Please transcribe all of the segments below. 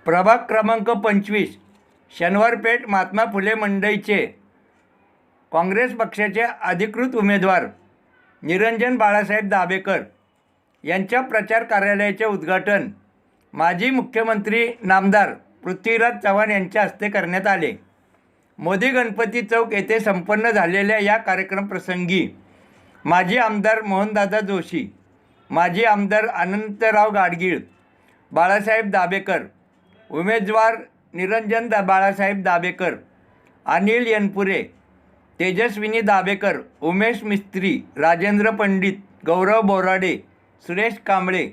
प्रभाग क्रमांक 25 शनिवारपेठ महात्मा फुले मंडईचे काँग्रेस पक्षाचे अधिकृत उमेदवार निरंजन बाळासाहेब दाभेकर यांच्या प्रचार कार्यालयाचे उद्घाटन माजी मुख्यमंत्री नामदार पृथ्वीराज चव्हाण यांच्या हस्ते करण्यात आले। मोदी गणपती चौक येथे संपन्न झालेल्या या कार्यक्रमप्रसंगी माजी आमदार मोहनदादा जोशी, माजी आमदार अनंतराव गाडगीळ, बाळासाहेब दाभेकर, उमेदवार निरंजन बाळासाहेब दाभेकर, अनिल यनपुरे, तेजस्विनी दाभेकर, उमेश मिस्त्री, राजेंद्र पंडित, गौरव बोराडे, सुरेश कांबळे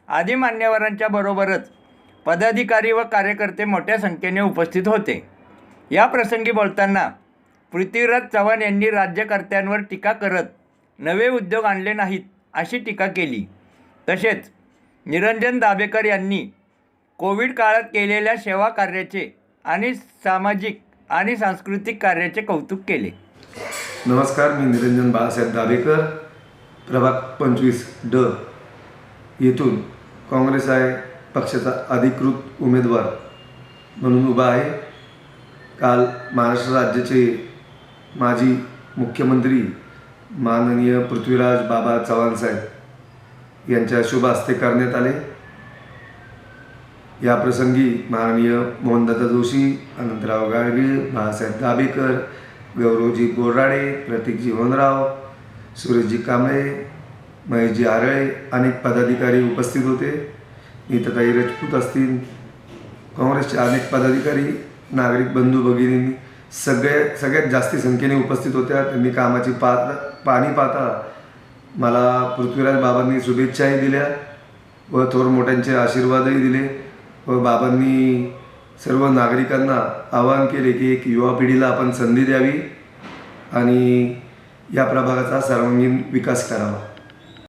आदी मान्यवरांच्या बरोबरच पदाधिकारी व कार्यकर्ते मोठ्या संख्येने उपस्थित होते। या प्रसंगी बोलताना पृथ्वीराज चव्हाण यांनी राज्यकर्त्यांवर टीका करत नवे उद्योग आणले नाहीत अशी टीका केली। तसेच निरंजन दाभेकर यांनी कोविड काळात केलेल्या सेवा कार्याचे आणि सामाजिक आणि सांस्कृतिक कार्याचे कौतुक केले। नमस्कार, मी निरंजन बाळासाहेब दाभेकर, प्रभाग 25D येथून काँग्रेस पक्षाचा अधिकृत उमेदवार म्हणून उभा आहे। काल महाराष्ट्र राज्याचे माजी मुख्यमंत्री माननीय पृथ्वीराज बाबा चव्हाण साहेब यांच्या शुभ हस्ते करण्यात आले। या प्रसंगी माननीय मोहनदादा जोशी, अनंतराव गाडगीळ, बाळासाहेब दाभेकर, गौरवजी बोराडे, प्रतीकजी होनराव, सुरेशजी कांबळे, महेशजी आरळे अनेक पदाधिकारी उपस्थित होते। नीताताई राजपूत असतील, काँग्रेसचे अनेक पदाधिकारी, नागरिक बंधू भगिनी सगळ्यात जास्ती संख्येने उपस्थित होत्या। त्यांनी कामाची पाणी पाहता मला पृथ्वीराज बाबांनी शुभेच्छाही दिल्या व थोर मोठ्यांचे आशीर्वादही दिले व बाबांनी सर्व नागरिकांना आवाहन केले की एक युवा पिढीला आपण संधी द्यावी आणि या प्रभागाचा सर्वांगीण विकास करावा।